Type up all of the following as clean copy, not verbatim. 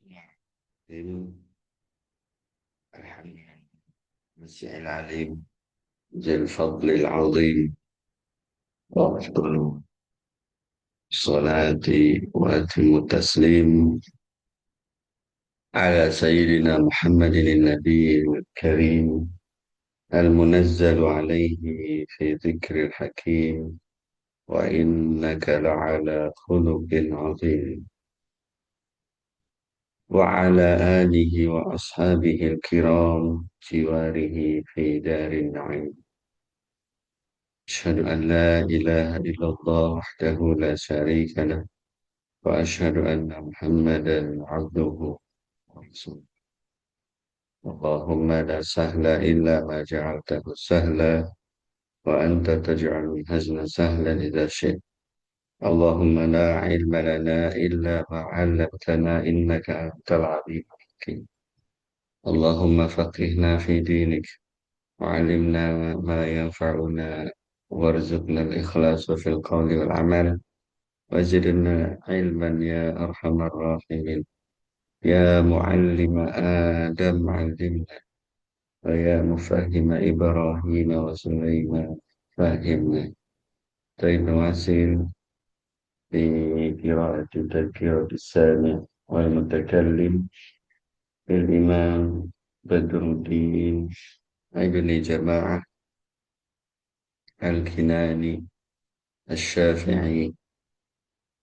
الحمد لله المسيح العليم ذي الفضل العظيم وأفضل الصلاة وأتم التسليم على سيدنا محمد النبي الكريم المنزل عليه في ذكر الحكيم وإنك لعلى خلق عظيم وعلى آله وأصحابه الكرام جواره في دار النعيم. أشهد أن لا إله إلا الله وحده لا شريك له وأشهد أن محمدا عبده ورسوله. اللهم لا سهل إلا ما جعلته سهلا وأنت تجعل الحزن سهلا إذا شئت. اللهم لا علم لنا إلا ما علمتنا إنك أنت العليم الحكيم. اللهم فقهنا في دينك وعلمنا ما ينفعنا وارزقنا الإخلاص في القول والعمل وزدنا علما يا أرحم الراحمين. يا معلم آدم علمنا ويا مفهم إبراهيم وسليمان فهمنا. طيب نواصل في قراءة تذكرة السامع والمتكلم للإمام بدر الدين ابن جماعة الكناني الشافعي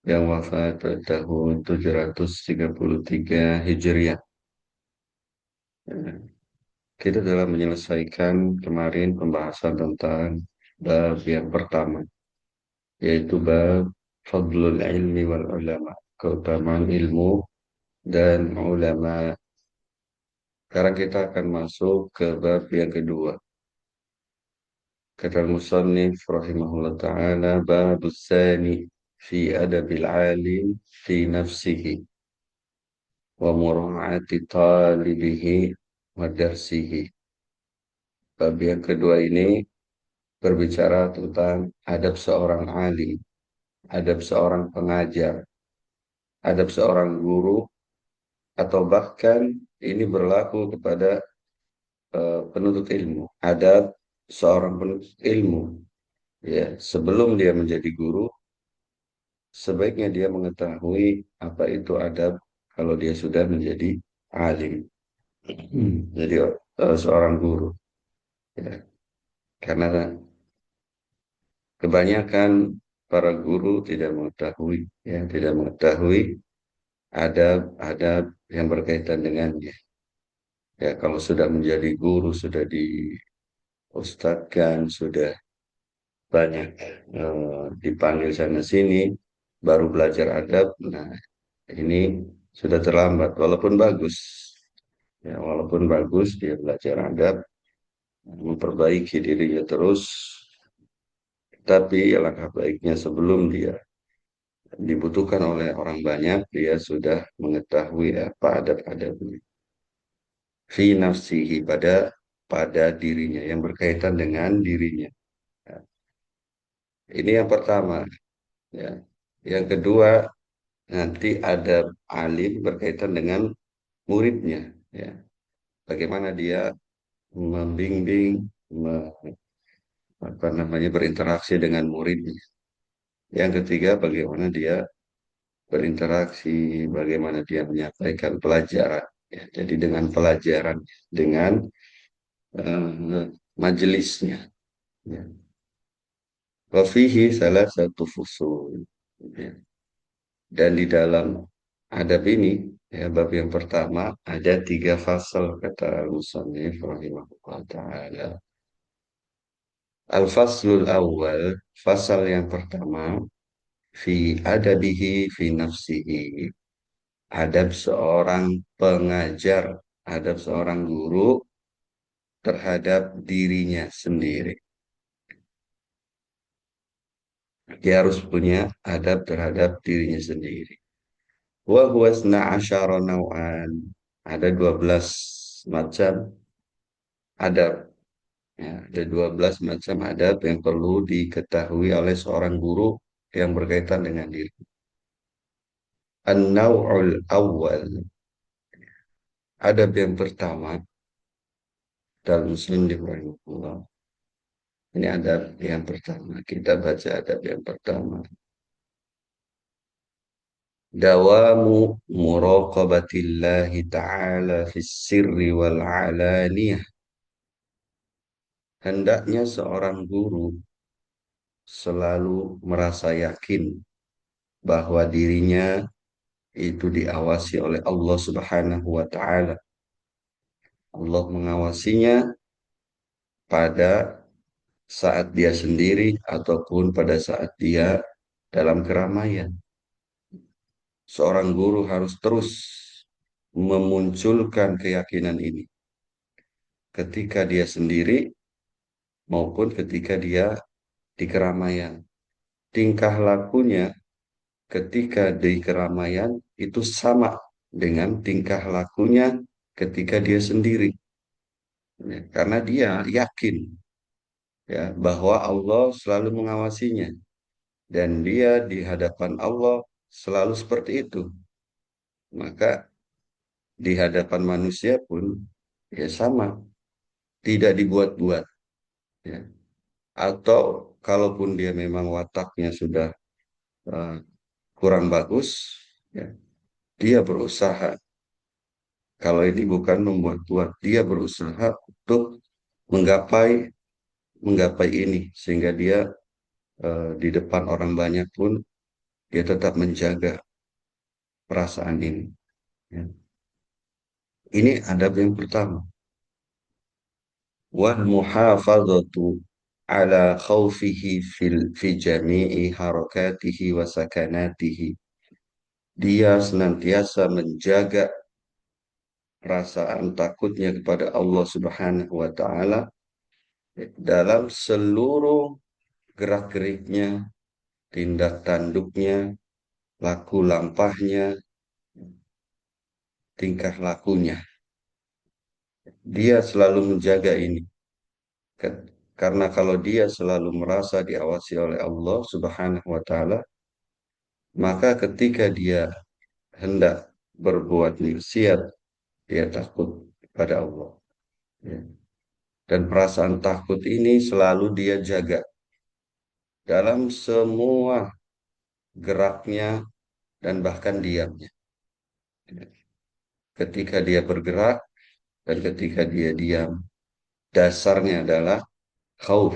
yang wafat tahun 733 Hijriah. Kita telah menyelesaikan kemarin pembahasan tentang bab yang pertama, yaitu bab Fadlul Ilmi wal Ulama, keutamaan ilmu dan ulama. Sekarang kita akan masuk ke bab yang kedua. Kata musannif rahimahullah ta'ala, bab tsani fi adabil alim fi nafsihi wa mura'ati talibihi wa darsihi. Bab yang kedua ini berbicara tentang adab seorang alim, adab seorang pengajar, adab seorang guru, atau bahkan ini berlaku kepada penuntut ilmu. Adab seorang penuntut ilmu, ya, sebelum dia menjadi guru, sebaiknya dia mengetahui apa itu adab kalau dia sudah menjadi alim. Jadi seorang guru, ya. Karena kebanyakan para guru tidak mengetahui, ya, tidak mengetahui adab-adab yang berkaitan dengannya. Ya, kalau sudah menjadi guru, sudah diustadkan, sudah banyak dipanggil sana sini, baru belajar adab. Nah, ini sudah terlambat, walaupun bagus. Ya, walaupun bagus dia belajar adab, memperbaiki dirinya terus, tapi alangkah baiknya sebelum dia dibutuhkan oleh orang banyak, dia sudah mengetahui apa adab-adabnya. Fi nafsihi, pada dirinya, yang berkaitan dengan dirinya. Ya, ini yang pertama. Ya. Yang kedua, nanti adab alim berkaitan dengan muridnya. Ya. Bagaimana dia membimbing, apa namanya, berinteraksi dengan muridnya. Yang ketiga, bagaimana dia berinteraksi, bagaimana dia menyampaikan pelajaran. Ya, jadi dengan pelajaran, dengan majelisnya. Ya. Wafihi salah satu fusul. Ya. Dan di dalam adab ini, ya, bab yang pertama, ada 3 fasal, kata Musannif rahimahullah ta'ala. Al-faslul awal, fasal yang pertama, fi adabihi fi nafsihi. Adab seorang pengajar, adab seorang guru terhadap dirinya sendiri. Dia harus punya adab terhadap dirinya sendiri. Wa huwa isna asyara naw'an. Ada 12 macam adab. Ya, ada 12 macam adab yang perlu diketahui oleh seorang guru yang berkaitan dengan diri. An-naw'ul awwal. Adab yang pertama dalam Muslim rahimahullah. Ini adab yang pertama. Kita baca adab yang pertama. Dawamu muraqabatillahi ta'ala fis sirri wal alaniyah. Hendaknya seorang guru selalu merasa yakin bahwa dirinya itu diawasi oleh Allah Subhanahu wa taala. Allah mengawasinya pada saat dia sendiri ataupun pada saat dia dalam keramaian. Seorang guru harus terus memunculkan keyakinan ini ketika dia sendiri maupun ketika dia di keramaian. Tingkah lakunya ketika di keramaian itu sama dengan tingkah lakunya ketika dia sendiri. Ya, karena dia yakin ya bahwa Allah selalu mengawasinya dan dia di hadapan Allah selalu seperti itu. Maka di hadapan manusia pun ya sama, tidak dibuat-buat ya. Atau kalaupun dia memang wataknya sudah eh, kurang bagus ya, dia berusaha. Kalau ini bukan membuat-buat, dia berusaha untuk menggapai menggapai ini sehingga dia di depan orang banyak pun dia tetap menjaga perasaan ini. Ya. Ini adab yang pertama. Wal muhafadzatu ala khawfihi fi jami'i harakatihi wa sakanatihi. Dia senantiasa menjaga perasaan takutnya kepada Allah Subhanahu wa taala dalam seluruh gerak-geriknya, tindak tanduknya, laku lampahnya, tingkah lakunya. Dia selalu menjaga ini. Karena kalau dia selalu merasa diawasi oleh Allah Subhanahu wa taala, maka ketika dia hendak berbuat maksiat, dia takut kepada Allah. Ya. Dan perasaan takut ini selalu dia jaga dalam semua geraknya dan bahkan diamnya. Ya. Ketika dia bergerak dan ketika dia diam, dasarnya adalah khauf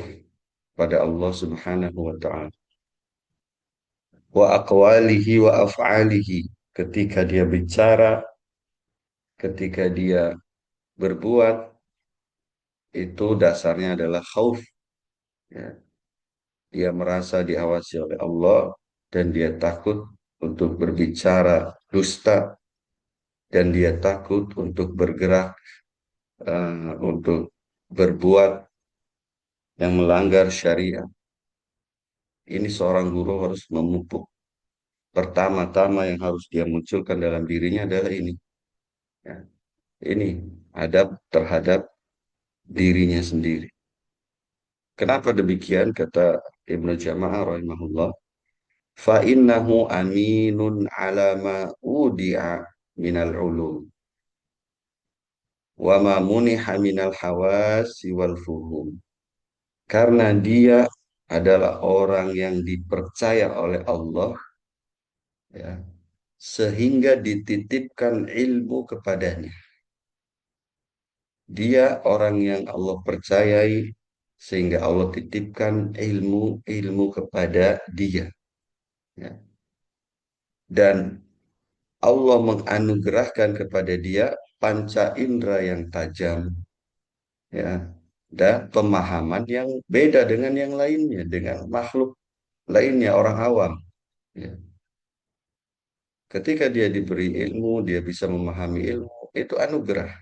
pada Allah Subhanahu wa taala. Wa aqwalihi wa af'alihi, ketika dia bicara, ketika dia berbuat, itu dasarnya adalah khauf ya. Dia merasa diawasi oleh Allah dan dia takut untuk berbicara dusta dan dia takut untuk bergerak untuk berbuat yang melanggar syariat. Ini seorang guru harus memupuk. Pertama-tama yang harus dia munculkan dalam dirinya adalah ini. Ya. Ini adab terhadap dirinya sendiri. Kenapa demikian? Kata Ibnu Jama'ah rahimahullah. Fa innahu aminun ala ma udi'a minal ulum wa ma muniha minal hawasi wal fuhum. Karena dia adalah orang yang dipercaya oleh Allah ya, sehingga dititipkan ilmu kepadanya. Dia orang yang Allah percayai sehingga Allah titipkan ilmu-ilmu kepada dia. Ya. Dan Allah menganugerahkan kepada dia panca indera yang tajam, ya, dan pemahaman yang beda dengan yang lainnya, dengan makhluk lainnya, orang awam. Ya. Ketika dia diberi ilmu, dia bisa memahami ilmu, itu anugerah.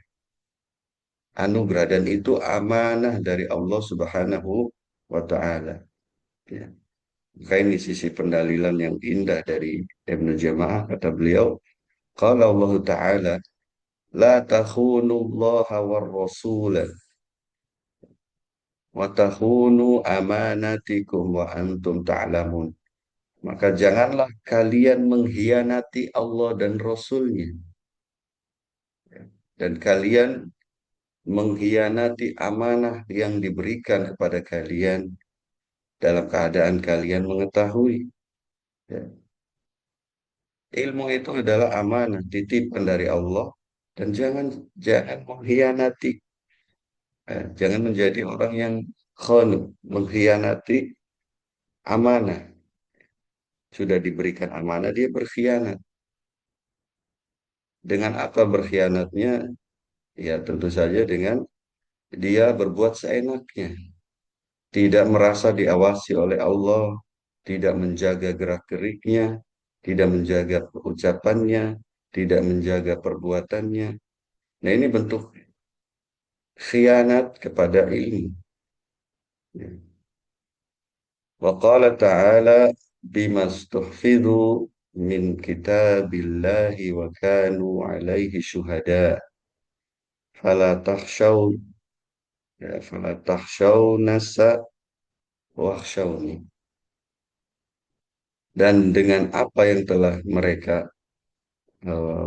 Anugerah dan itu amanah dari Allah Subhanahu wa Ta'ala. Ya. Maka ini sisi pendalilan yang indah dari Ibnu Jamaah, kata beliau, qala Allah Ta'ala, la takhunu Allah war rasul wa takhunu amanatikum wa antum ta'lamun. Maka janganlah kalian mengkhianati Allah dan Rasulnya. dan kalian mengkhianati amanah yang diberikan kepada kalian dalam keadaan kalian mengetahui. Ya. Ilmu itu adalah amanah, titipan dari Allah, dan jangan jangan mengkhianati. Jangan menjadi orang yang khanu, mengkhianati amanah. Sudah diberikan amanah, dia berkhianat. Dengan apa berkhianatnya? Ya tentu saja dengan dia berbuat seenaknya. Tidak merasa diawasi oleh Allah, tidak menjaga gerak-geriknya, tidak menjaga ucapannya, tidak menjaga perbuatannya. Nah, ini bentuk khianat kepada ilmu. Ya. Wa qala ta'ala bima stuhfidhu min kitabillahi wa kanu alaihi syuhada fala takhshaw fala takhshaw nasa wakhshawni. Dan dengan apa yang telah mereka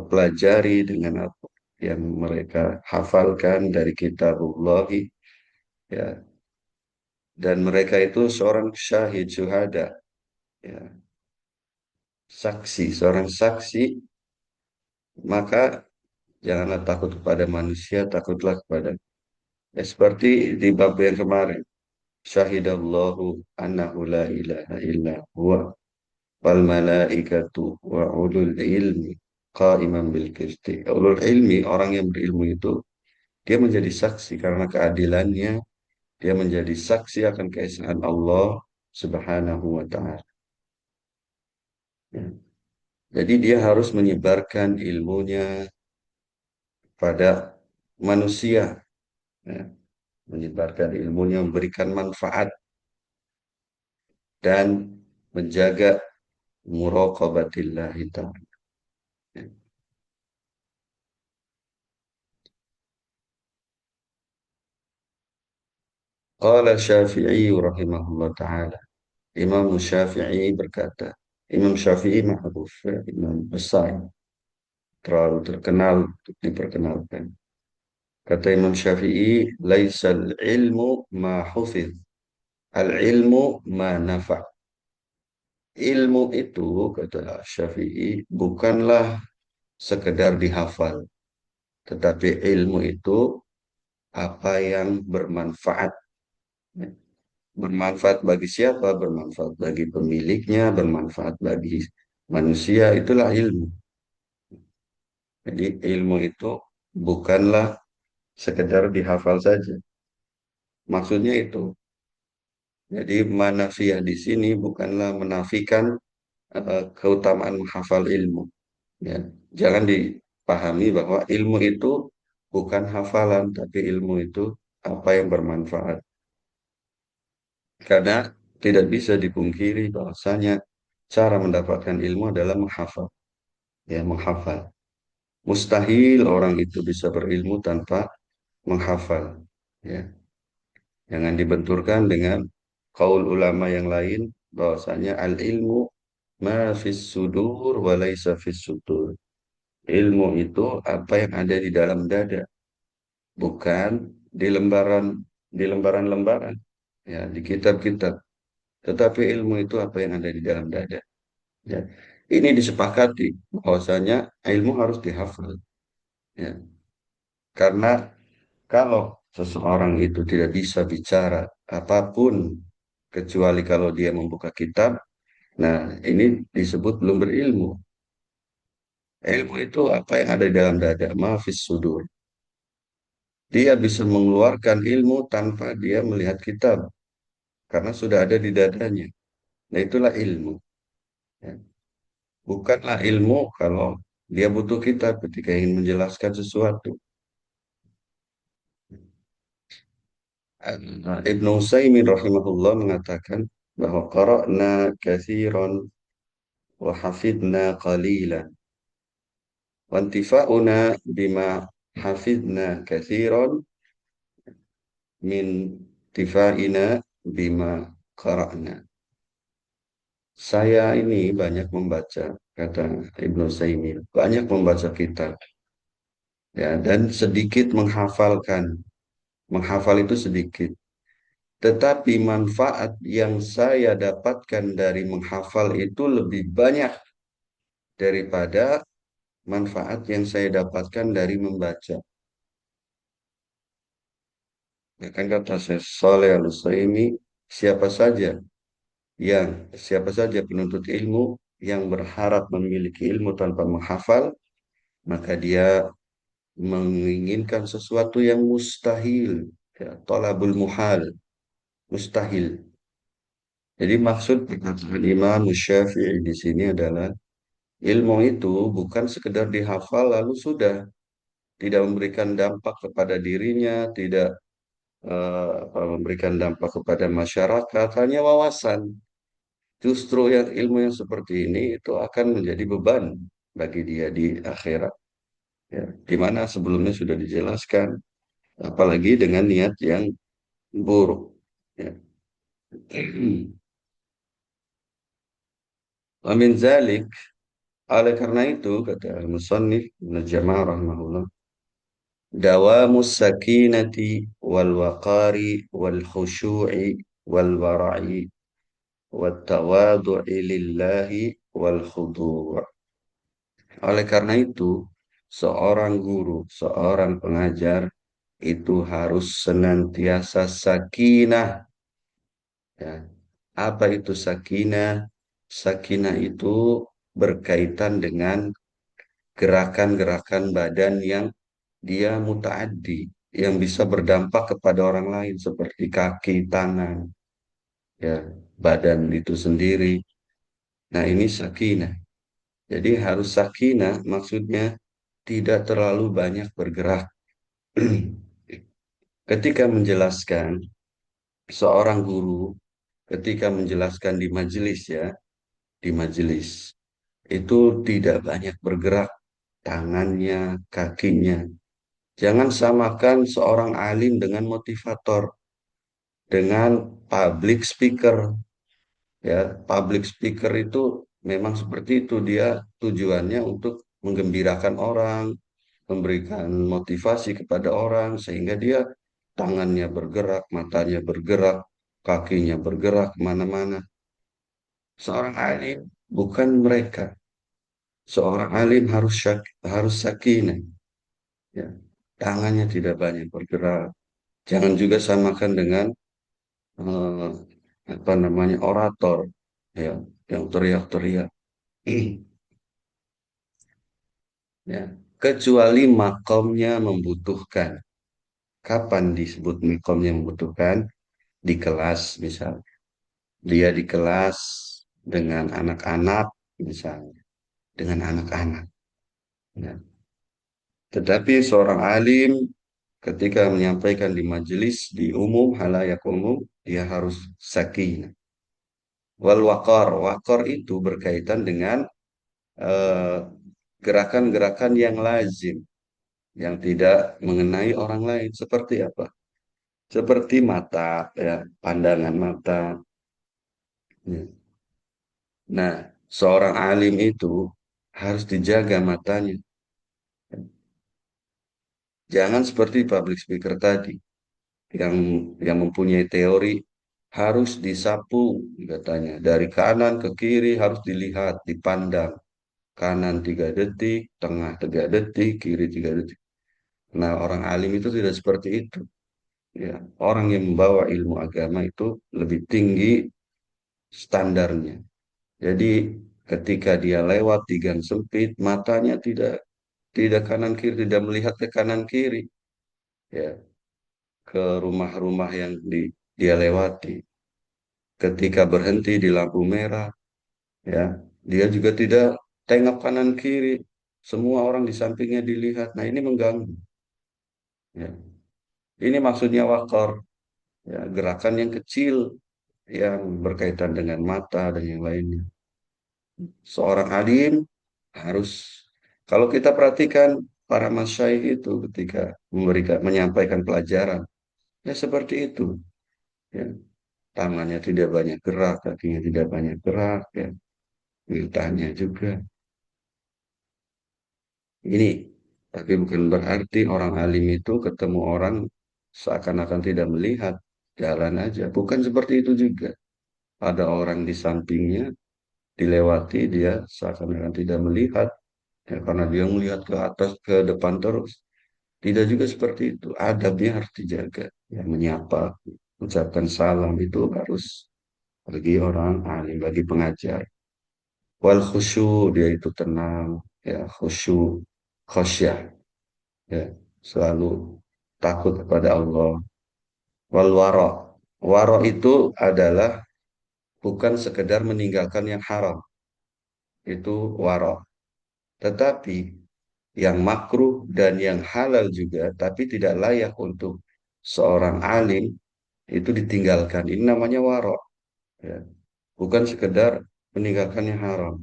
pelajari, dengan apa yang mereka hafalkan dari kitabullah, ya, dan mereka itu seorang syahid syuhada, ya, saksi, seorang saksi, maka janganlah takut kepada manusia, takutlah kepada, ya, seperti di bab yang kemarin, syahidallahu annahu la ilaha illa huwa wal malaikatu wa ulul ilmi qaiman bil qisti. Ulul ilmi, orang yang berilmu itu, dia menjadi saksi karena keadilannya, dia menjadi saksi akan keesaan Allah Subhanahu wa taala. Ya. Jadi dia harus menyebarkan ilmunya pada manusia, ya. Menyebarkan ilmunya, memberikan manfaat dan menjaga muraqabatillah ta'ala. Ya. Qala Syafi'i rahimahullah ta'ala. Imam Syafi'i berkata, Imam Syafi'i ma'ruf, ya, Imam besar, terlalu terkenal untuk diperkenalkan. Kata Imam Syafi'i, laisal ilmu ma hufidh, al ilmu ma nafa'. Ilmu itu, kata Syafi'i, bukanlah sekedar dihafal, tetapi ilmu itu apa yang bermanfaat. Bermanfaat bagi siapa? Bermanfaat bagi pemiliknya, bermanfaat bagi manusia, itulah ilmu. Jadi ilmu itu bukanlah sekedar dihafal saja. Maksudnya itu. Jadi manafiyah di sini bukanlah menafikan keutamaan menghafal ilmu. Ya. Jangan dipahami bahwa ilmu itu bukan hafalan, tapi ilmu itu apa yang bermanfaat. Karena tidak bisa dipungkiri bahwasanya cara mendapatkan ilmu adalah menghafal. Ya, menghafal. Mustahil orang itu bisa berilmu tanpa menghafal. Ya. Jangan dibenturkan dengan kaul ulama yang lain bahwasanya al-ilmu ma fis sudur wa laisa fis sudur. Ilmu itu apa yang ada di dalam dada, bukan di lembaran-lembaran, ya, di kitab-kitab. Tetapi ilmu itu apa yang ada di dalam dada. Ya. Ini disepakati bahwasanya ilmu harus dihafal. Ya. Karena kalau seseorang itu tidak bisa bicara apapun kecuali kalau dia membuka kitab, nah ini disebut belum berilmu. Ilmu itu apa yang ada di dalam dada, mafis sudur. Dia bisa mengeluarkan ilmu tanpa dia melihat kitab, karena sudah ada di dadanya. Nah itulah ilmu. Ya. Bukanlah ilmu kalau dia butuh kitab ketika ingin menjelaskan sesuatu. Ibnu Utsaimin rahimahullah mengatakan bahwa qara'na katsiran wa hafidna qalilan. Wantifa'una bima hafidna katsiran min tifa'ina bima qara'na. Saya ini banyak membaca, kata Ibnu Utsaimin, banyak membaca kitab. ya, dan sedikit menghafalkan. Menghafal itu sedikit. Tetapi manfaat yang saya dapatkan dari menghafal itu lebih banyak daripada manfaat yang saya dapatkan dari membaca. Ya kan kata saya Saleh Al-Utsaimin, siapa saja siapa saja penuntut ilmu yang berharap memiliki ilmu tanpa menghafal, maka dia menginginkan sesuatu yang mustahil, ya, tolabul muhal, mustahil. Jadi maksud perkataan Imam Syafi'i di sini adalah ilmu itu bukan sekedar dihafal lalu sudah, tidak memberikan dampak kepada dirinya, tidak memberikan dampak kepada masyarakat, hanya wawasan. Justru yang ilmu yang seperti ini itu akan menjadi beban bagi dia di akhirat. Ya, di mana sebelumnya sudah dijelaskan, apalagi dengan niat yang buruk. Ya. Amin zalik, oleh karena itu, kata Al-Musannif Ibn Jama'ah rahimahullah, dawamus sakinati wal waqari wal khushu'i wal wara'i wat tawadu'i lillahi wal khudu'. Oleh karena itu, seorang guru, seorang pengajar itu harus senantiasa sakinah. Ya. Apa itu sakinah? Sakinah itu berkaitan dengan gerakan-gerakan badan yang dia mutaaddi, yang bisa berdampak kepada orang lain seperti kaki, tangan, ya, badan itu sendiri. Nah, ini sakinah. Jadi harus sakinah maksudnya tidak terlalu banyak bergerak. Ketika menjelaskan seorang guru, ketika menjelaskan di majelis ya, di majelis itu tidak banyak bergerak tangannya, kakinya. Jangan samakan seorang alim dengan motivator, dengan public speaker. Ya, public speaker itu memang seperti itu. Dia tujuannya untuk menggembirakan orang, memberikan motivasi kepada orang, sehingga dia tangannya bergerak, matanya bergerak, kakinya bergerak kemana-mana. Seorang alim bukan mereka. Seorang alim harus sakinah. Ya. Tangannya tidak banyak bergerak. Jangan juga samakan dengan eh, apa namanya orator, ya, yang teriak-teriak. Ya. Kecuali makomnya membutuhkan. Kapan disebut makomnya membutuhkan? Di kelas misalnya. Dia di kelas dengan anak-anak misalnya. Dengan anak-anak. Ya. Tetapi seorang alim ketika menyampaikan di majelis, di umum, halayak umum, dia harus sakinah. Wal wakar, wakar itu berkaitan dengan eh, gerakan-gerakan yang lazim, yang tidak mengenai orang lain. Seperti apa? Seperti mata, ya, pandangan mata. Ya. Nah, seorang alim itu harus dijaga matanya. Jangan seperti public speaker tadi yang mempunyai teori harus disapu katanya dari kanan ke kiri harus dilihat, dipandang. Kanan 3 detik, tengah 3 detik, kiri 3 detik. Nah, orang alim itu tidak seperti itu. Ya, orang yang membawa ilmu agama itu lebih tinggi standarnya. Jadi, ketika dia lewat di gang sempit, matanya tidak tidak kanan kiri, tidak melihat ke kanan kiri, ya, ke rumah-rumah yang dia lewati. Ketika berhenti di lampu merah, ya, dia juga tidak tengok kanan kiri. Semua orang di sampingnya dilihat. Nah, ini mengganggu. Ya. Ini maksudnya wakor, ya, gerakan yang kecil yang berkaitan dengan mata dan yang lainnya. Seorang alim harus, kalau kita perhatikan para masyayikh itu ketika menyampaikan pelajaran, ya seperti itu. Ya. Tangannya tidak banyak gerak, kakinya tidak banyak gerak, ya. Lidahnya juga. Ini. Tapi bukan berarti orang alim itu ketemu orang seakan-akan tidak melihat, jalan aja. Bukan seperti itu juga. Ada orang di sampingnya, dilewati dia seakan-akan tidak melihat, ya, karena dia melihat ke atas, ke depan terus. Tidak juga seperti itu. Adabnya harus dijaga. Ya, menyapa, ucapkan salam itu harus bagi orang alim, bagi pengajar. Wal khusyu, dia itu tenang, ya khusyu, khosyah, ya selalu takut kepada Allah. Wal waro, waro itu adalah bukan sekedar meninggalkan yang haram, itu waro. Tetapi yang makruh dan yang halal juga, tapi tidak layak untuk seorang alim itu ditinggalkan. Ini namanya waro, ya. Bukan sekedar meninggalkan yang haram.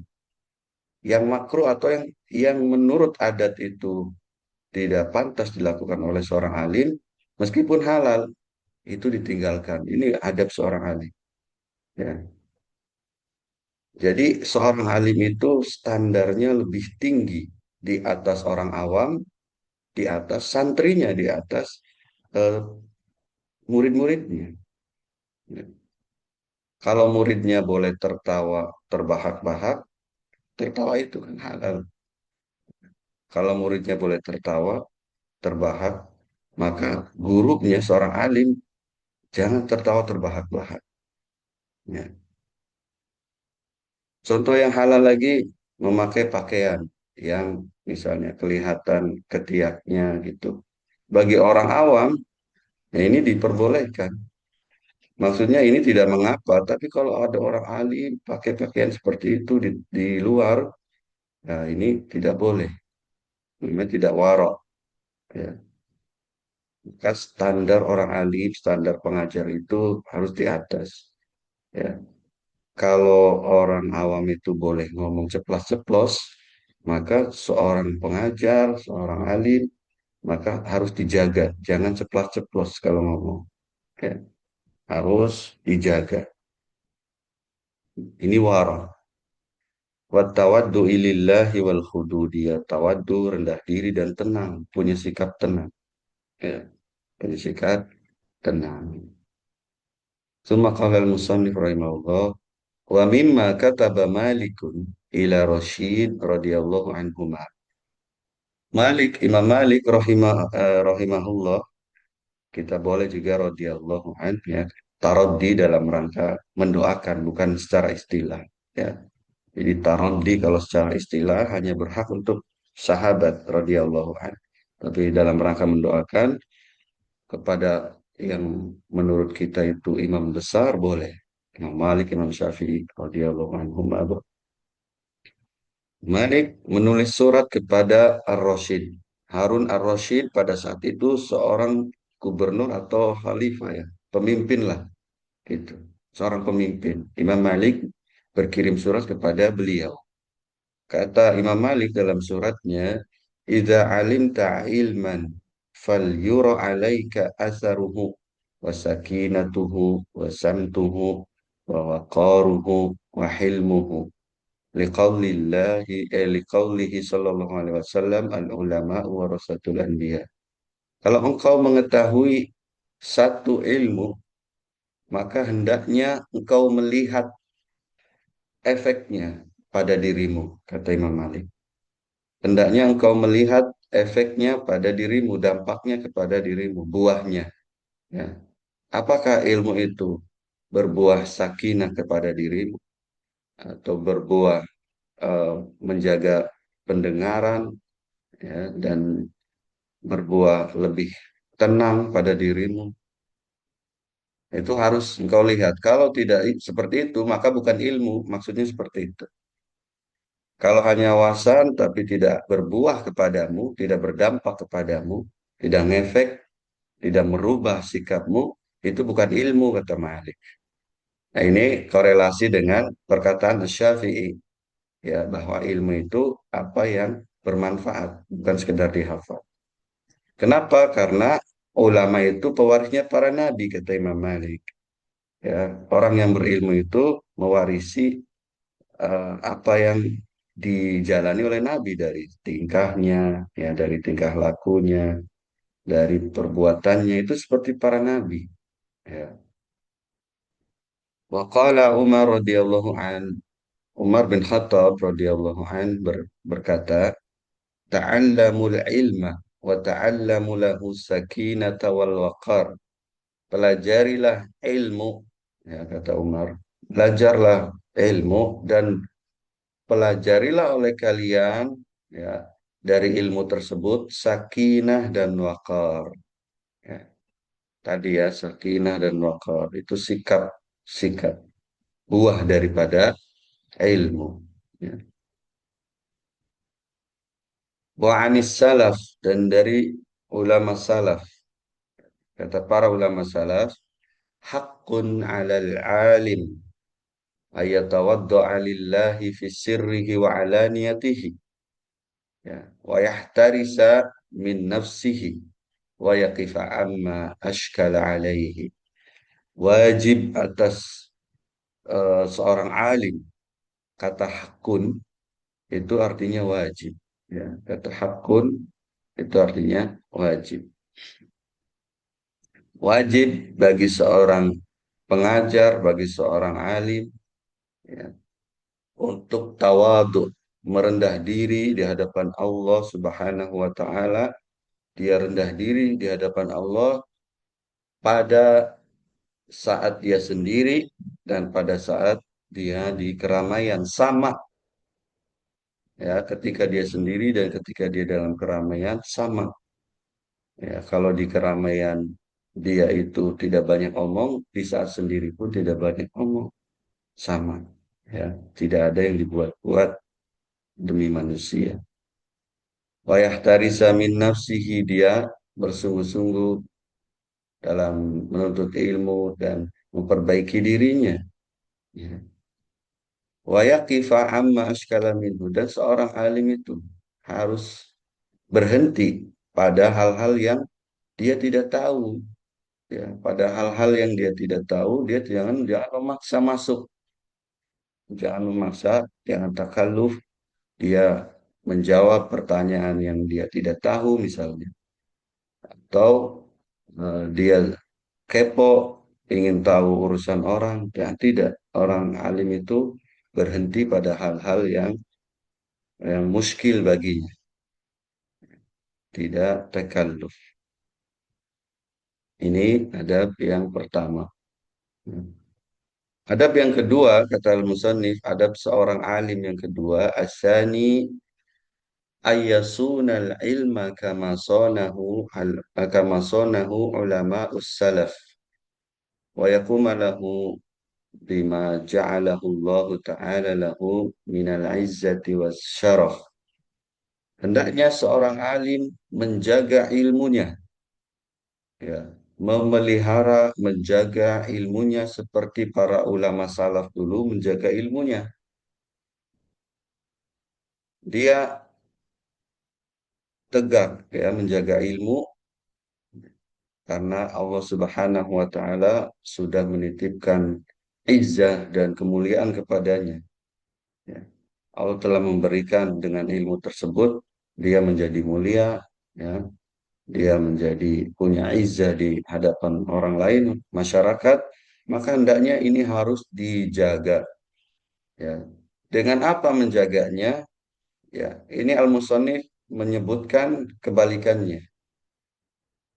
Yang makruh atau yang menurut adat itu tidak pantas dilakukan oleh seorang alim, meskipun halal, itu ditinggalkan. Ini adab seorang alim. Ya. Jadi seorang alim itu standarnya lebih tinggi di atas orang awam, di atas santrinya, di atas eh, murid-muridnya. Ya. Kalau muridnya boleh tertawa, terbahak-bahak, tertawa itu kan halal. Kalau muridnya boleh tertawa, terbahak, maka gurunya seorang alim jangan tertawa terbahak-bahak. Ya. Contoh yang halal lagi, memakai pakaian yang misalnya kelihatan ketiaknya gitu. Bagi orang awam, ya ini diperbolehkan. Maksudnya ini tidak mengapa, tapi kalau ada orang alim pakai pakaian seperti itu di luar, nah ini tidak boleh. Ini tidak warok. Ya. Maka standar orang alim, standar pengajar itu harus di atas. Ya. Kalau orang awam itu boleh ngomong ceplas-ceplos, maka seorang pengajar, seorang alim, maka harus dijaga. Jangan ceplas-ceplos kalau ngomong. Ya. Harus dijaga. Ini wara. Wattawaddu ilillahi wal khududiyah. Tawaddu, rendah diri dan tenang. Punya sikap tenang. Ya. Punya sikap tenang. Summa qala al-musannif rahimahullah. Wa mimma kataba Malikun ila Rashid radhiyallahu anhuma. Imam Malik rahimahullah, kita boleh juga radhiyallahu an, ya. Taraddi dalam rangka mendoakan, bukan secara istilah, ya. Jadi taraddi kalau secara istilah hanya berhak untuk sahabat radhiyallahu an. Tapi dalam rangka mendoakan kepada yang menurut kita itu imam besar boleh. Imam Malik, Imam Syafi'i radhiyallahu anhum. Malik menulis surat kepada Ar-Rasyid. Harun Ar-Rasyid pada saat itu seorang gubernur atau khalifah, ya, pemimpin lah gitu. Seorang pemimpin. Imam Malik berkirim surat kepada beliau. Kata Imam Malik dalam suratnya, "Idza alimta ilman falyura 'alaika atharuhu wa sakinatuhu wa samtuhu wa waqaruhu wa hilmuhu." Liqaulihi sallallahu alaihi wasallam al-ulama warasatul anbiya. Kalau engkau mengetahui satu ilmu, maka hendaknya engkau melihat efeknya pada dirimu, kata Imam Malik. Hendaknya engkau melihat efeknya pada dirimu, dampaknya kepada dirimu, buahnya. Ya. Apakah ilmu itu berbuah sakinah kepada dirimu atau berbuah eh, menjaga pendengaran, ya, dan berbuah lebih tenang pada dirimu. Itu harus engkau lihat. Kalau tidak seperti itu, maka bukan ilmu. Maksudnya seperti itu. Kalau hanya wawasan tapi tidak berbuah kepadamu, tidak berdampak kepadamu, tidak ngefek, tidak merubah sikapmu, itu bukan ilmu, kata Malik. Nah, ini korelasi dengan perkataan Syafi'i, ya, bahwa ilmu itu apa yang bermanfaat, bukan sekedar dihafal. Kenapa? Karena ulama itu pewarisnya para nabi, kata Imam Malik. Ya, orang yang berilmu itu mewarisi apa yang dijalani oleh Nabi dari tingkahnya, ya dari tingkah lakunya, dari perbuatannya itu seperti para nabi. Ya. Wa qala Umar radhiyallahu an Umar bin Khattab radhiyallahu an berkata, "Ta'allamul ilma wa ta'allamu lahu sakinata wal waqar." Pelajarilah ilmu, ya kata Umar. Belajarlah ilmu dan pelajarilah oleh kalian ya dari ilmu tersebut sakinah dan waqar. Ya, tadi ya sakinah dan waqar itu sikap sikap buah daripada ilmu. Ya. Wa anis salaf dan dari ulama salaf kata para ulama salaf haqqun 'alal 'alim ayatawadda'a lillahi fi sirrihi wa 'alaniyatihi ya wa yahtarisa min nafsihi wa yaqifa amma ashkala alaihi. Wajib atas seorang alim. Kata hakun itu artinya wajib. Ya, kata hakun itu artinya wajib. Wajib bagi seorang pengajar, bagi seorang alim, ya, untuk tawadu, merendah diri di hadapan Allah Subhanahu wa taala. Dia rendah diri di hadapan Allah pada saat dia sendiri dan pada saat dia di keramaian sama ya ketika dia sendiri dan ketika dia dalam keramaian sama ya kalau di keramaian dia itu tidak banyak omong di saat sendiri pun tidak banyak omong sama ya tidak ada yang dibuat-buat demi manusia wa yahtarisa min nafsihi dia bersungguh-sungguh dalam menuntut ilmu dan memperbaiki dirinya ya. Wa yaqifa amma askala minhu dan seorang alim itu harus berhenti pada hal-hal yang dia tidak tahu ya pada hal-hal yang dia tidak tahu dia jangan memaksa masuk jangan memaksa jangan takalluf dia menjawab pertanyaan yang dia tidak tahu misalnya atau dia kepo ingin tahu urusan orang dan tidak orang alim itu berhenti pada hal-hal yang muskil baginya tidak takalluf. Ini adab yang pertama. Adab yang kedua, kata al-musannif, adab seorang alim yang kedua, asani ayyasunal ilma kama sonahu ulama salaf wa yakuma lahu bima ja'alahu Allah Ta'ala lahu minal izzati was syaraf. Hendaknya seorang alim menjaga ilmunya, ya, memelihara, menjaga ilmunya seperti para ulama salaf dulu menjaga ilmunya. Dia tegak ya menjaga ilmu karena Allah Subhanahu wa taala sudah menitipkan izzah dan kemuliaan kepadanya. Ya. Allah telah memberikan dengan ilmu tersebut dia menjadi mulia, ya. Dia menjadi punya izzah di hadapan orang lain, masyarakat, maka hendaknya ini harus dijaga. Ya. Dengan apa menjaganya? Ya, ini Al-Musannif menyebutkan kebalikannya.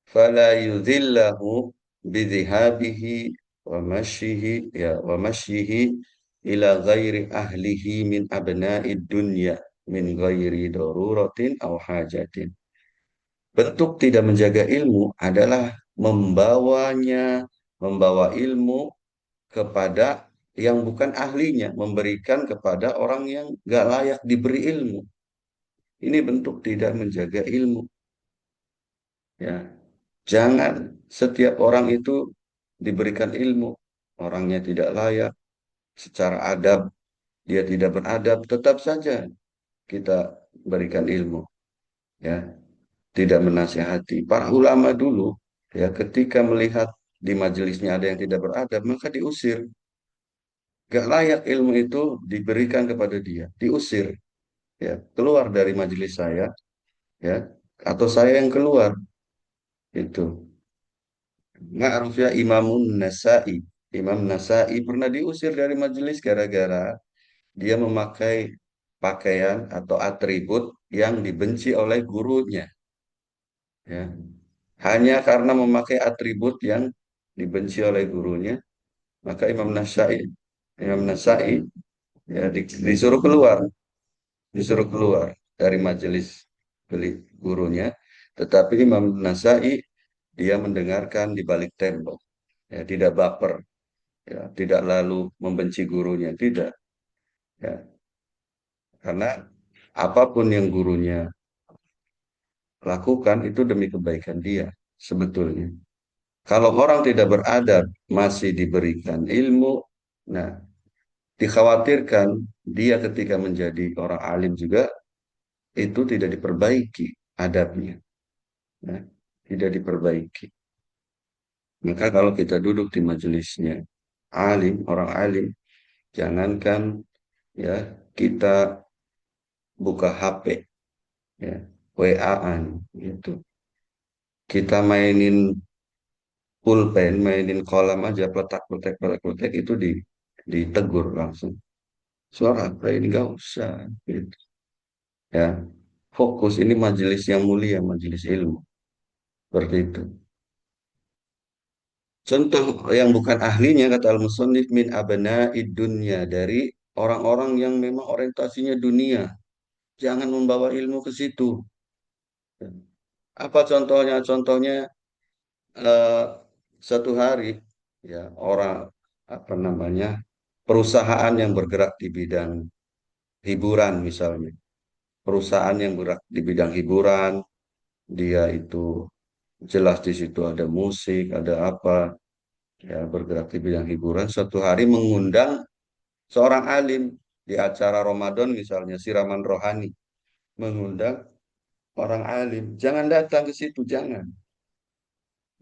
Fala yudhillahu bidhihabihi wa masyihi ya wa masyihi ila ghairi ahlihi min abna'id dunya min ghairi daruratin aw hajatin. Bentuk tidak menjaga ilmu adalah membawa ilmu kepada yang bukan ahlinya, memberikan kepada orang yang gak layak diberi ilmu. Ini bentuk tidak menjaga ilmu. Ya, jangan setiap orang itu diberikan ilmu. Orangnya tidak layak, secara adab dia tidak beradab, tetap saja kita berikan ilmu. Ya, tidak menasihati. Para ulama dulu, ya, ketika melihat di majelisnya ada yang tidak beradab, maka diusir. Gak layak ilmu itu diberikan kepada dia, diusir. ya keluar dari majelis saya, ya, atau saya yang keluar, itu Ma'ruf ya Imamun Nasa'i. Imam Nasa'i pernah diusir dari majelis gara-gara dia memakai pakaian atau atribut yang dibenci oleh gurunya, ya. Hanya karena memakai atribut yang dibenci oleh gurunya, maka Imam Nasa'i ya disuruh keluar, dari majelis gurunya. Tetapi Imam Nasa'i dia mendengarkan di balik tembok, ya, tidak baper, ya, tidak lalu membenci gurunya, tidak, ya, karena apapun yang gurunya lakukan itu demi kebaikan dia sebetulnya. Kalau orang tidak beradab masih diberikan ilmu, nah dikhawatirkan dia ketika menjadi orang alim juga itu tidak diperbaiki adabnya, ya, tidak diperbaiki. Maka kalau kita duduk di majelisnya alim, orang alim, jangankan ya kita buka HP, ya, WA-an gitu. Kita mainin pulpen, mainin kolam aja, peletak-peletak, peletak-peletak itu ditegur langsung. Suara apa ini gak usah, gitu. Ya, fokus ini majelis yang mulia, majelis ilmu, seperti itu. Contoh yang bukan ahlinya kata al-musannif min abna'id dunya dari orang-orang yang memang orientasinya dunia. Jangan membawa ilmu ke situ. Apa contohnya? Contohnya eh, satu hari ya orang apa namanya perusahaan yang bergerak di bidang hiburan misalnya. Perusahaan yang bergerak di bidang hiburan, dia itu jelas di situ ada musik, ada apa, ya bergerak di bidang hiburan. Suatu hari mengundang seorang alim di acara Ramadan misalnya, siraman rohani, mengundang orang alim. Jangan datang ke situ, jangan.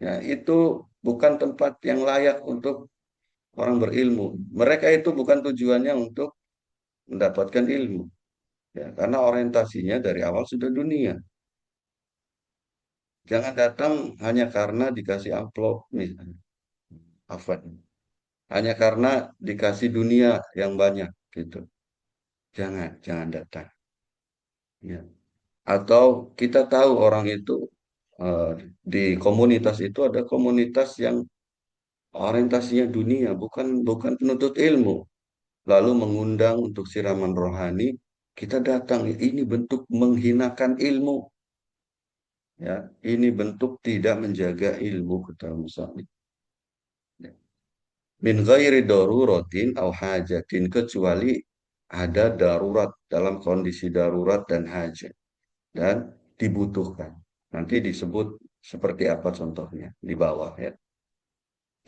Ya, itu bukan tempat yang layak untuk orang berilmu. Mereka itu bukan tujuannya untuk mendapatkan ilmu. Ya, karena orientasinya dari awal sudah dunia. Jangan datang hanya karena dikasih amplop, misalnya. Afwan. Hanya karena dikasih dunia yang banyak, gitu. Jangan datang. Ya. Atau kita tahu orang itu eh, di komunitas itu ada komunitas yang orientasinya dunia, bukan bukan penuntut ilmu. Lalu mengundang untuk siraman rohani, kita datang. Ini bentuk menghinakan ilmu, ya. Ini bentuk tidak menjaga ilmu kata Musa'lib. Min ghairi daruratin au hajatin kecuali ada darurat dalam kondisi darurat dan hajat dan dibutuhkan. Nanti disebut seperti apa contohnya di bawah ya.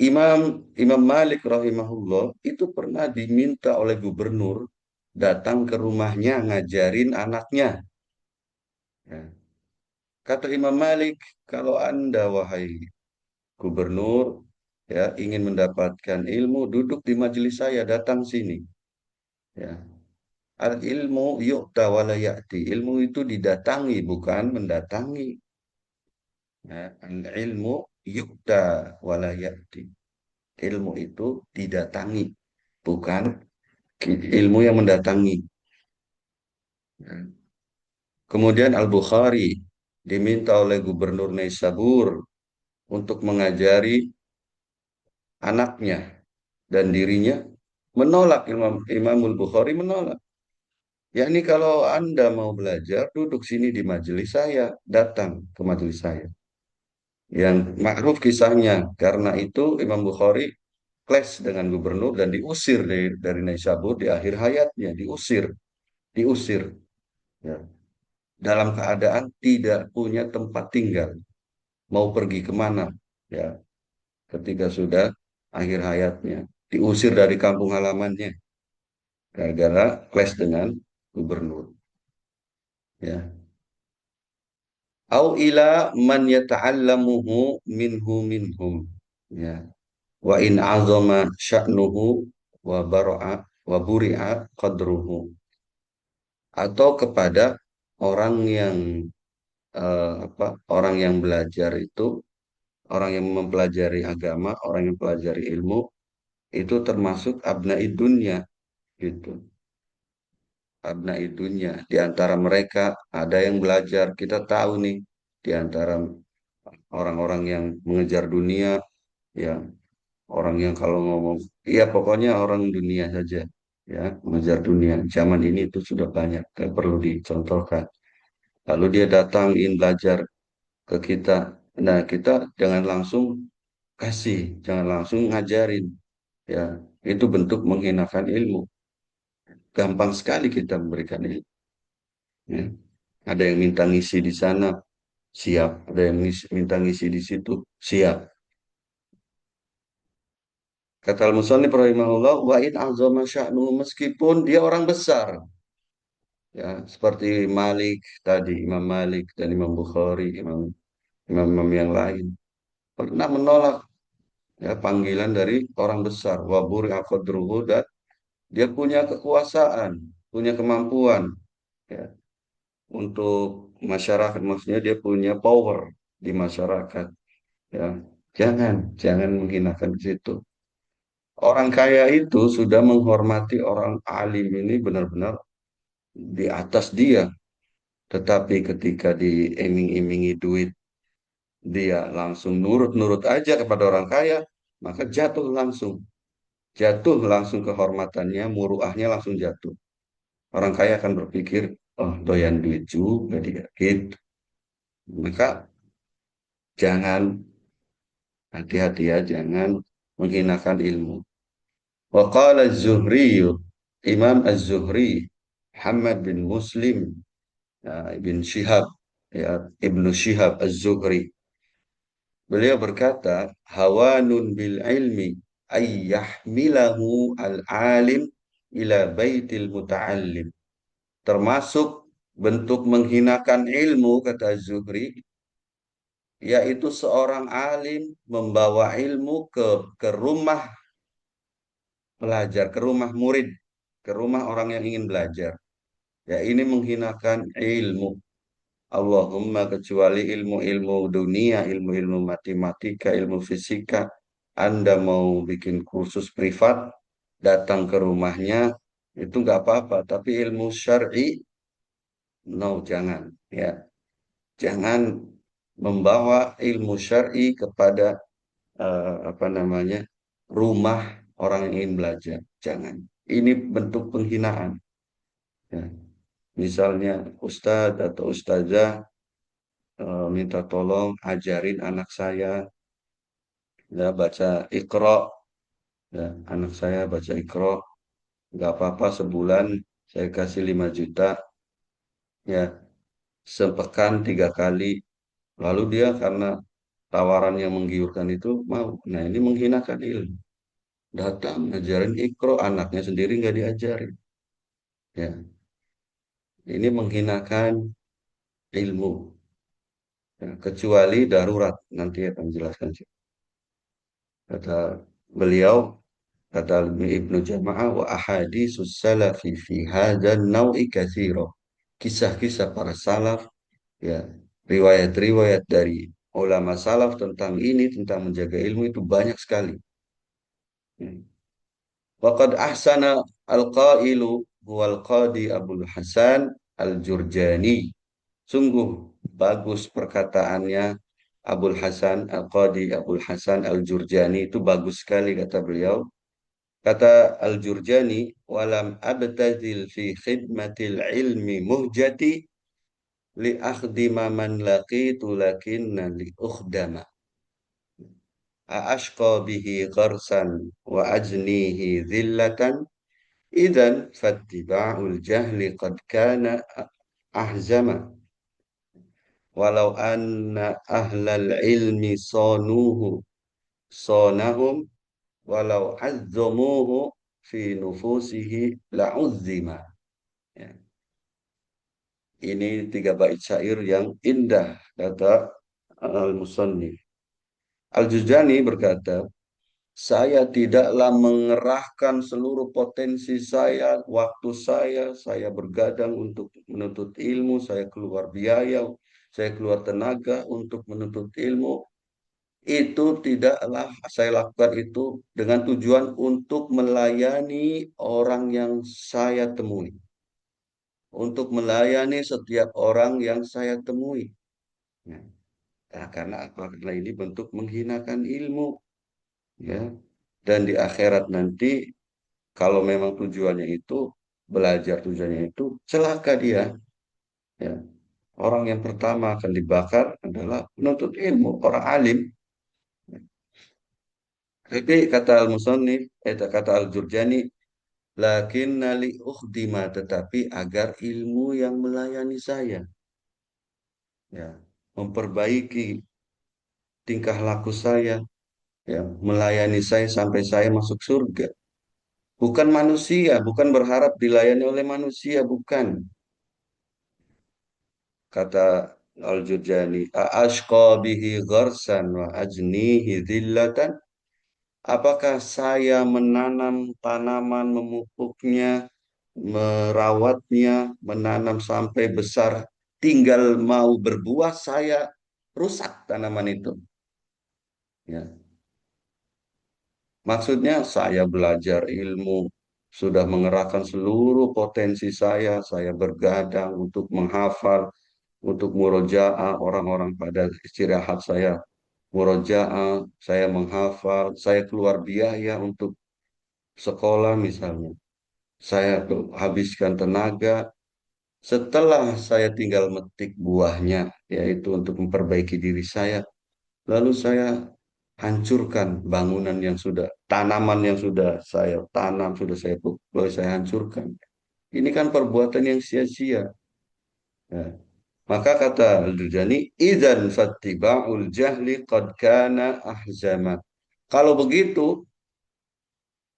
Imam Imam Malik rahimahullah itu pernah diminta oleh gubernur datang ke rumahnya ngajarin anaknya. Ya. Kata Imam Malik, kalau Anda wahai gubernur ya ingin mendapatkan ilmu, duduk di majelis saya, datang sini. Ya. Al ilmu yu'ta wala ya'ti. Ilmu itu didatangi bukan mendatangi. Ya. Al ilmu yu'ta wala ya'ti. Ilmu itu didatangi bukan ilmu yang mendatangi. Ya. Kemudian Al-Bukhari diminta oleh Gubernur Naisabur untuk mengajari anaknya dan dirinya menolak. Imamul Bukhari menolak. Yakni kalau Anda mau belajar, duduk sini di majelis saya, datang ke majelis saya. Yang ma'ruf kisahnya, karena itu Imam Bukhari clash dengan gubernur dan diusir dari Naisabur di akhir hayatnya, diusir, diusir. Ya. Dalam keadaan tidak punya tempat tinggal, mau pergi kemana, ya, ketika sudah akhir hayatnya, diusir dari kampung halamannya, gara-gara clash dengan gubernur. Ya. Au ila man yata'allamuhu minhum. Ya. Wa in azama sya'nuhu wa bara'a wa buri'a qadruhu. atau kepada orang yang orang yang belajar itu, orang yang mempelajari agama, orang yang mempelajari ilmu itu termasuk abnaid dunya gitu. Abnaid dunya di antara mereka ada yang belajar, kita tahu nih di antara orang-orang yang mengejar dunia, ya orang yang kalau ngomong, iya pokoknya orang dunia saja, ya mengejar dunia. Zaman ini itu sudah banyak, perlu dicontohkan. Lalu dia datang ingin belajar ke kita. Nah, kita jangan langsung kasih, jangan langsung ngajarin. Ya, itu bentuk menghinakan ilmu. Gampang sekali kita memberikan ilmu. Ya. Ada yang minta ngisi di sana, siap. Ada yang minta ngisi di situ, siap. Kata al-musannif rahimahullah, wa in azama sya'nu, meskipun dia orang besar. Ya, seperti Malik tadi, Imam Malik dan Imam Bukhari, imam yang lain. Pernah menolak ya panggilan dari orang besar. Waburi qadruhu, dan dia punya kekuasaan, punya kemampuan ya untuk masyarakat, maksudnya dia punya power di masyarakat ya. Jangan menghinakan di situ. Orang kaya itu sudah menghormati orang alim ini benar-benar di atas dia, tetapi ketika diiming-imingi duit dia langsung nurut-nurut aja kepada orang kaya, maka jatuh langsung kehormatannya, muruahnya langsung jatuh. Orang kaya akan berpikir, oh doyan duit juga dia, gitu. Maka jangan, hati-hati ya, jangan menghinakan ilmu. Wa qala Az-Zuhri, Imam Az-Zuhri, Muhammad bin Muslim, ya, Ibn Shihab, ya, Ibnu Shihab Az-Zuhri. Beliau berkata, hawanun bil ilmi ay yahmilahu al-alim ila baitil muta'allim. Termasuk bentuk menghinakan ilmu, kata Zuhri, yaitu seorang alim membawa ilmu ke rumah pelajar, ke rumah murid, ke rumah orang yang ingin belajar. Ya, ini menghinakan ilmu. Allahumma, kecuali ilmu-ilmu dunia, ilmu-ilmu matematika, ilmu fisika. Anda mau bikin kursus privat, datang ke rumahnya, itu nggak apa-apa. Tapi ilmu syar'i, no, jangan. Ya, jangan membawa ilmu syar'i kepada apa namanya rumah orang yang ingin belajar. Jangan. Ini bentuk penghinaan. Ya. Misalnya ustadz atau ustazah minta tolong ajarin anak saya ya baca Iqra, ya anak saya baca Iqra, nggak apa-apa sebulan saya kasih 5 juta, ya sepekan 3 kali. Lalu dia karena tawaran yang menggiurkan itu mau. Nah, ini menghinakan ilmu. Datang ngajarin Iqra, anaknya sendiri nggak diajarin. Ya, ini menghinakan ilmu. Ya, kecuali darurat, nanti akan jelaskan. Kata beliau, kata Ibnu Jama'ah, wa ahaditsus salafi fi hadzal nau'i katsira. Kisah-kisah para salaf, ya, riwayat-riwayat dari ulama salaf tentang ini, tentang menjaga ilmu itu banyak sekali. Ya. Waqad ahsana al-qailu huwal qadi Abdul Hasan al-Jurjani. Sungguh bagus perkataannya Abul Hasan Al-Qadi Abul Hasan Al-Jurjani, itu bagus sekali kata beliau. Kata Al-Jurjani, walam abtazil fi khidmatil ilmi muhjati li akhdima man laqitu lakinna li ukhdama. Aashqa bihi gharsan wa ajnihi dhillatan idan fattiba'ul jahli qad kana ahzama. Walau anna ahlal ilmi sanuhu sanahum walau azzamuhu fi nufusihi la'uzzima. Ya. Ini 3 bait syair yang indah, kata Al-Musannif. Al-Juzjani berkata, Saya tidaklah mengerahkan seluruh potensi saya, waktu saya bergadang untuk menuntut ilmu, saya keluar biaya, saya keluar tenaga untuk menuntut ilmu. Itu tidaklah saya lakukan itu dengan tujuan untuk melayani orang yang saya temui, untuk melayani setiap orang yang saya temui. Nah, karena apa? Karena ini bentuk menghinakan ilmu, ya. Dan di akhirat nanti, kalau memang tujuannya itu belajar, tujuannya itu celaka dia. Ya. Orang yang pertama akan dibakar adalah penuntut ilmu, orang alim. Tapi kata Al-Musannif, kata Al-Jurjani, lakinna li ukhdima, tetapi agar ilmu yang melayani saya, ya, memperbaiki tingkah laku saya, ya, melayani saya sampai saya masuk surga. Bukan manusia, bukan berharap dilayani oleh manusia, bukan. Kata Al-Jurjani, "A'ashqa bihi gharsan wa ajnihi dhillatan." Apakah saya menanam tanaman, memupuknya, merawatnya, menanam sampai besar, tinggal mau berbuah, saya rusak tanaman itu. Ya. Maksudnya saya belajar ilmu, sudah mengerahkan seluruh potensi saya bergadang untuk menghafal, untuk murojaah, orang-orang pada istirahat saya murojaah, saya menghafal, saya keluar biaya untuk sekolah misalnya. Saya habiskan tenaga, setelah saya tinggal metik buahnya, yaitu untuk memperbaiki diri saya, lalu saya hancurkan bangunan yang sudah, tanaman yang sudah saya tanam, sudah saya pupuk, lalu saya hancurkan. Ini kan perbuatan yang sia-sia. Ya. Maka kata Al-Jurjani, idzan fattiba'ul jahli qad kana ahzama. Kalau begitu,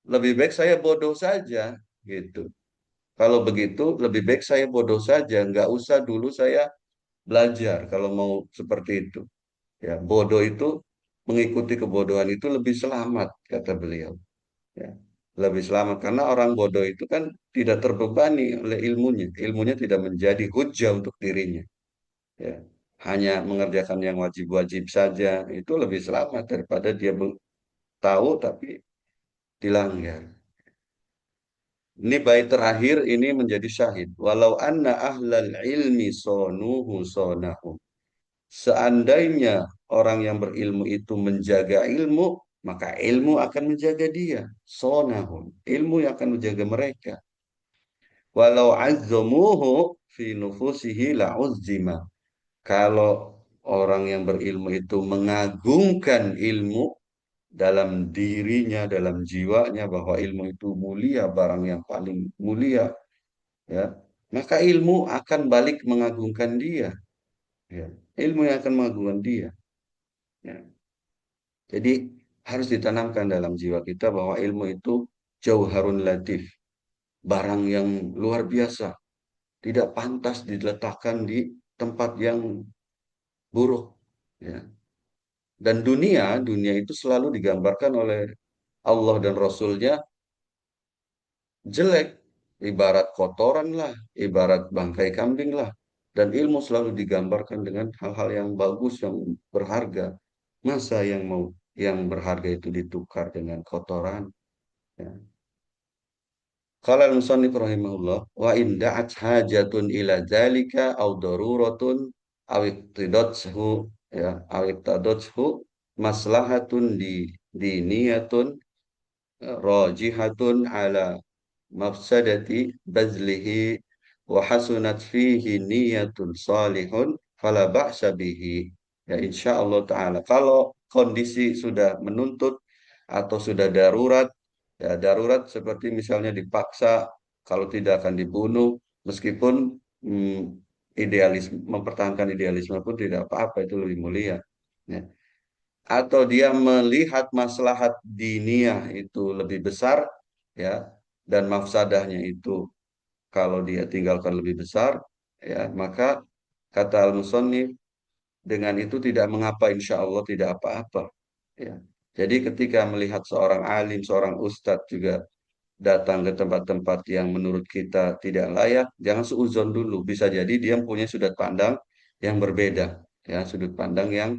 lebih baik saya bodoh saja, gitu. Kalau begitu, lebih baik saya bodoh saja, nggak usah dulu saya belajar kalau mau seperti itu. Ya, bodoh itu, mengikuti kebodohan itu lebih selamat, kata beliau. Ya, lebih selamat karena orang bodoh itu kan tidak terbebani oleh ilmunya. Ilmunya tidak menjadi hujah untuk dirinya. Ya, hanya mengerjakan yang wajib-wajib saja itu lebih selamat daripada dia tahu tapi dilanggar. Ini bait terakhir ini menjadi syahid. Walau anna ahlal ilmi sonuhu sonahum. Seandainya orang yang berilmu itu menjaga ilmu, maka ilmu akan menjaga dia. Sonahum. Ilmu yang akan menjaga mereka. Walau azzamuhu fi nufusihi la'uzzima. Kalau orang yang berilmu itu mengagungkan ilmu dalam dirinya, dalam jiwanya, bahwa ilmu itu mulia, barang yang paling mulia, ya, maka ilmu akan balik mengagungkan dia. Ya. Ilmu yang akan mengagungkan dia. Ya. Jadi harus ditanamkan dalam jiwa kita bahwa ilmu itu jauharun latif, barang yang luar biasa, tidak pantas diletakkan di tempat yang buruk. Ya. Dan dunia itu selalu digambarkan oleh Allah dan Rasulnya jelek, ibarat kotoran lah, ibarat bangkai kambing lah. Dan ilmu selalu digambarkan dengan hal-hal yang bagus, yang berharga. Masa yang berharga itu ditukar dengan kotoran? Ya. Qala al-musannif rahimahullah, wa in da'at hajatun ila dzalika aw daruratun aw iqtidathu, ya, aw iqtadathu maslahatun di diniyatun rajihatun ala mafsadati bazlihi wa hasunat fihi niyatun salihun fala ba'sa bihi. Ya, insya Allah taala kalau kondisi sudah menuntut atau sudah darurat, ya darurat seperti misalnya dipaksa, kalau tidak akan dibunuh, meskipun idealisme, mempertahankan idealisme pun tidak apa-apa, itu lebih mulia. Ya. Atau dia melihat maslahat diniyah itu lebih besar, ya, dan mafsadahnya itu kalau dia tinggalkan lebih besar, ya, maka kata al-musannif, dengan itu tidak mengapa, insya Allah tidak apa-apa, ya. Jadi ketika melihat seorang alim, seorang ustadz juga datang ke tempat-tempat yang menurut kita tidak layak, jangan seuzon dulu. Bisa jadi dia punya sudut pandang yang berbeda, ya, sudut pandang yang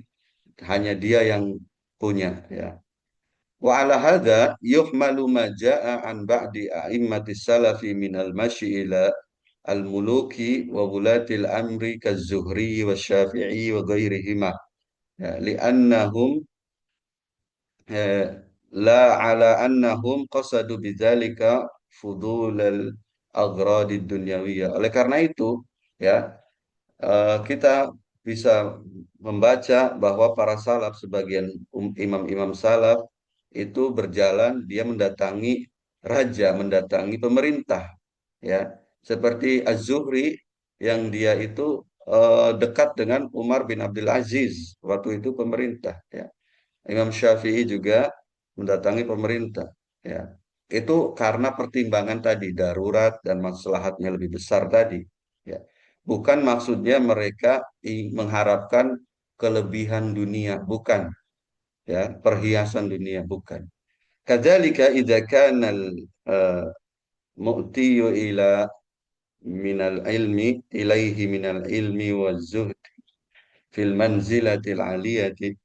hanya dia yang punya, ya. Wa ala hadza yuhmalu ma jaa an ba'di a'immatis salafi minal masyi ila al-muluki wa wulatil amri kaz-Zuhri wa Syafi'i wa ghairihima. Ya, li'annahum eh, la ala annahum qasadu bidzalika fudulal agradid dunyawiyah. Oleh karena itu, ya, kita bisa membaca bahwa para salaf, sebagian imam-imam salaf itu berjalan, dia mendatangi raja, mendatangi pemerintah, ya, seperti Az-Zuhri yang dia itu dekat dengan Umar bin Abdul Aziz waktu itu pemerintah, ya. Imam Syafi'i juga mendatangi pemerintah, ya. Itu karena pertimbangan tadi, darurat dan maslahatnya lebih besar tadi, ya. Bukan maksudnya mereka mengharapkan kelebihan dunia, bukan, ya, perhiasan dunia, bukan. Kadzalika idza kana al-mu'tiyu ila minal ilmi ilaihi minal ilmi wa zuhd fil manzilatil aliyati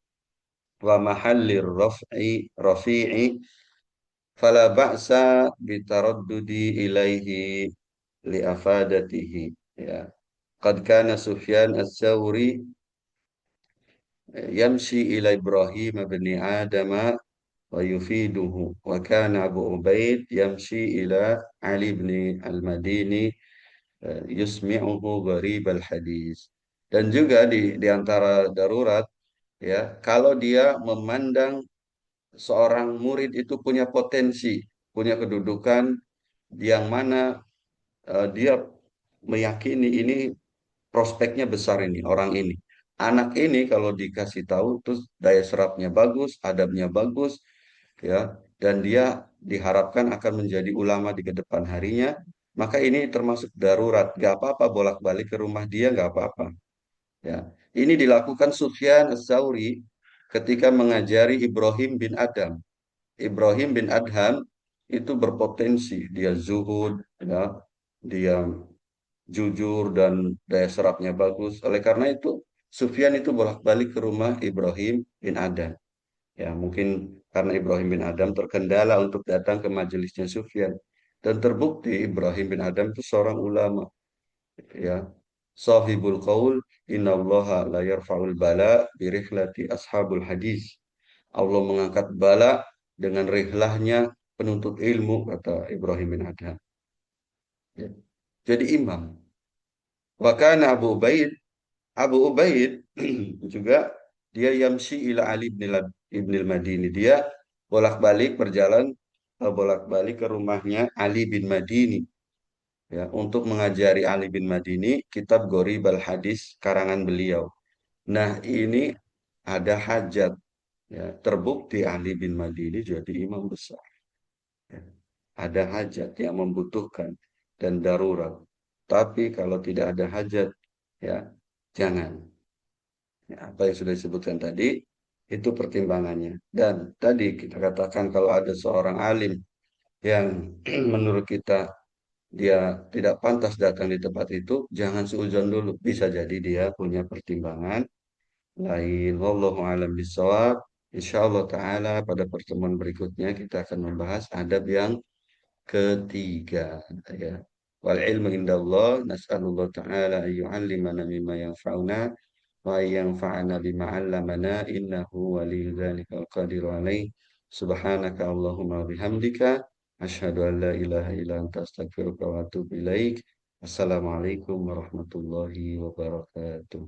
wa mahallir rafi'i fala ba'sa bitaraddudi ilaihi li afadatihi, ya. Qad kana Sufyan ats-Tsauri yamshi ila Ibrahim bin Adam wa yufiduhu wa kana Abu Ubaid yamshi ila Ali bin al-Madini yusmi'uhu gharib al-hadis. Dan juga di antara darurat, ya, kalau dia memandang seorang murid itu punya potensi, punya kedudukan yang mana dia meyakini ini prospeknya besar, ini orang ini. Anak ini kalau dikasih tahu terus daya serapnya bagus, adabnya bagus, ya, dan dia diharapkan akan menjadi ulama di kedepan harinya, maka ini termasuk darurat. Gak apa-apa bolak-balik ke rumah dia, gak apa-apa. Ya, ini dilakukan Sufyan Ats-Tsauri ketika mengajari Ibrahim bin Adham. Ibrahim bin Adham itu berpotensi, dia zuhud, ya, dia jujur dan daya serapnya bagus. Oleh karena itu, Sufyan itu bolak-balik ke rumah Ibrahim bin Adham. Ya, mungkin karena Ibrahim bin Adham terkendala untuk datang ke majelisnya Sufyan. Dan terbukti Ibrahim bin Adham itu seorang ulama, ya. Sahibul qaul, innallaha la yarfa'ul bala birihlati ashabul hadis. Allah mengangkat bala dengan rihlahnya penuntut ilmu, kata Ibrahim bin Adham. Ya. Jadi imam. Wakana Abu Ubaid juga dia yamsi ila Ali ibn al-Madini. Dia bolak-balik berjalan, bolak-balik ke rumahnya Ali bin Madini, ya, untuk mengajari Ali bin Madini kitab Gharib al-Hadis karangan beliau. Nah, ini ada hajat, ya, terbukti Ali bin Madini jadi imam besar. Ya. Ada hajat yang membutuhkan dan darurat. Tapi kalau tidak ada hajat, ya, jangan. Ya, apa yang sudah disebutkan tadi, itu pertimbangannya. Dan tadi kita katakan kalau ada seorang alim yang menurut kita dia tidak pantas datang di tempat itu, jangan seuzon dulu. Bisa jadi dia punya pertimbangan lain. Wallahu a'lam bishawab. Insyaallah taala pada pertemuan berikutnya kita akan membahas adab yang ketiga, ya. Wal ilmu indallah, nas'alullah taala an yu'allimana mimma yanfa'una wa an yanfa'ana bima 'allamana innahu waliyyu dzalika wal qadiru alaih. Subhanaka Allahumma wa bihamdika asyhadu an la ilaha illa anta astaghfiruka wa atubu ilaik. Assalamualaikum warahmatullahi wabarakatuh.